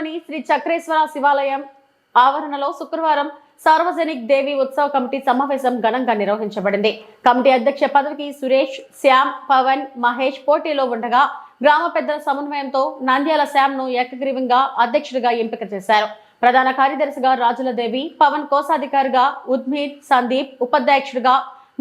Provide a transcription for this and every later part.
పట్టణంలోని శ్రీ చక్రేశ్వర శివాలయం ఆవరణలో శుక్రవారం సార్వజనిక్ దేవి ఉత్సవ కమిటీ సమావేశం ఘనంగా నిర్వహించబడింది. కమిటీ అధ్యక్ష పదవికి సురేష్, శ్యామ్, పవన్, మహేష్ పోటీలో ఉండగా గ్రామ పెద్దల సమన్వయంతో నంద్యాల శ్యామ్ ను ఏకగ్రీవంగా అధ్యక్షుడిగా ఎంపిక చేశారు. ప్రధాన కార్యదర్శిగా రాజులదేవి, పవన్ కోశాధికారిగా ఉద్మీర్, సందీప్, ఉపాధ్యక్షుడిగా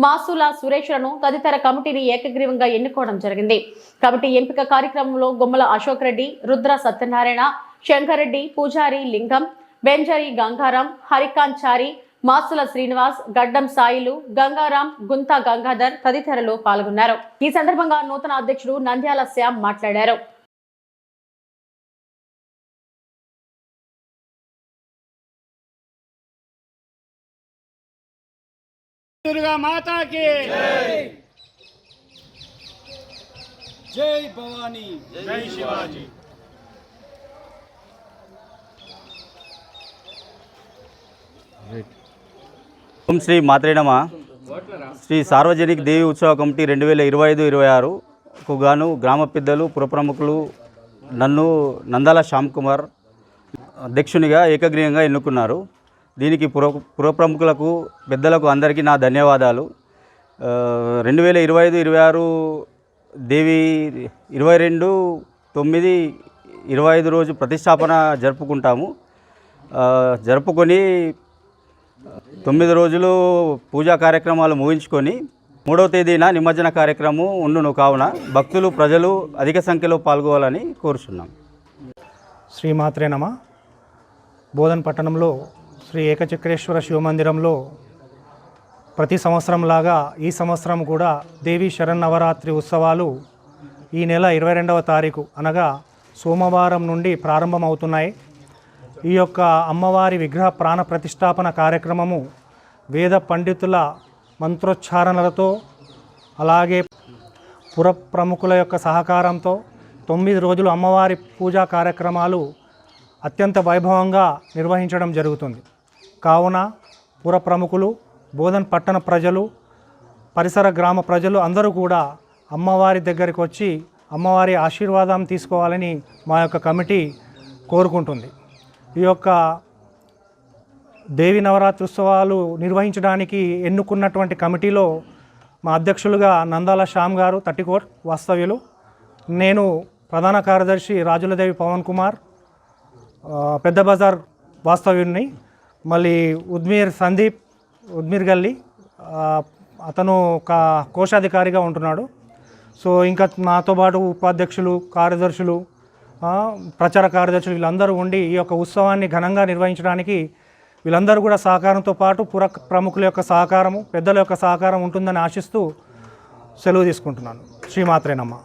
మాసుల సురేష్లను తదితర కమిటీని ఏకగ్రీవంగా ఎన్నుకోవడం జరిగింది. కమిటీ ఎంపిక కార్యక్రమంలో గుమ్మల అశోక్ రెడ్డి, రుద్ర సత్యనారాయణ, శంకర్ రెడ్డి, పూజారి లింగం, బెంజరి గంగారాం, హరికాంచారి, మాసుల శ్రీనివాస్, గడ్డం సాయిలు, గంగారాం, గుంతా గంగాధర్ తదితరులు పాల్గొన్నారు. ఈ సందర్భంగా నూతన అధ్యక్షుడు నంద్యాల శ్యామ్ మాట్లాడారు. दुर्गा माता की जय भवानी जय शिवाजी। ఓం శ్రీ మాత్రే నమః. శ్రీ సార్వజనిక దేవి ఉత్సవ కమిటీ 2025-26కు గాను గ్రామ పెద్దలు, పురప్రముఖులు నన్ను నందాల శ్యామ్ కుమార్ అధ్యక్షునిగా ఏకగ్రీవంగా ఎన్నుకున్నారు. దీనికి పురప్రముఖులకు, పెద్దలకు అందరికీ నా ధన్యవాదాలు. 2025-26 దేవి 22/9/25 రోజు ప్రతిష్టాపన జరుపుకుంటాము. జరుపుకొని 9 రోజులు పూజా కార్యక్రమాలు ముగించుకొని 3వ తేదీన నిమజ్జన కార్యక్రమం ఉండును. కావున భక్తులు, ప్రజలు అధిక సంఖ్యలో పాల్గొవాలని కోరుచున్నాం. శ్రీమాత్రే నమః. బోధన్ పట్టణంలో శ్రీ ఏకచక్రేశ్వర శివమందిరంలో ప్రతి సంవత్సరం లాగా ఈ సంవత్సరం కూడా దేవీ శరన్నవరాత్రి ఉత్సవాలు ఈ నెల 22వ తారీఖు అనగా సోమవారం నుండి ప్రారంభమవుతున్నాయి. ఈ యొక్క అమ్మవారి విగ్రహ ప్రాణ ప్రతిష్టాపన కార్యక్రమము వేద పండితుల మంత్రోచ్చారణలతో, అలాగే పుర ప్రముఖుల యొక్క సహకారంతో 9 రోజులు అమ్మవారి పూజా కార్యక్రమాలు అత్యంత వైభవంగా నిర్వహించడం జరుగుతుంది. కావున పుర ప్రముఖులు, బోధన్ పట్టణ ప్రజలు, పరిసర గ్రామ ప్రజలు అందరూ కూడా అమ్మవారి దగ్గరికి వచ్చి అమ్మవారి ఆశీర్వాదం తీసుకోవాలని మా యొక్క కమిటీ కోరుకుంటుంది. ఈ యొక్క దేవి నవరాత్రి ఉత్సవాలు నిర్వహించడానికి ఎన్నుకున్నటువంటి కమిటీలో మా అధ్యక్షులుగా నందాల శ్యామ్ గారు 34 వాస్తవ్యులు, నేను ప్రధాన కార్యదర్శి రాజులదేవి పవన్ కుమార్ పెద్ద బజార్ వాస్తవ్యుడిని, మళ్ళీ ఉద్మీర్ సందీప్, ఉద్మీర్ గల్లీ అతను కోశాధికారిగా ఉంటున్నాడు. సో ఇంకా నాతో పాటు ఉపాధ్యక్షులు, కార్యదర్శులు, ప్రచార కార్యదర్శులు వీళ్ళందరూ ఉండి ఈ యొక్క ఉత్సవాన్ని ఘనంగా నిర్వహించడానికి వీళ్ళందరూ కూడా సహకారంతో పాటు పుర ప్రముఖుల యొక్క సహకారము, పెద్దల యొక్క సహకారం ఉంటుందని ఆశిస్తూ సెలవు తీసుకుంటున్నాను. శ్రీమాత్రే నమః.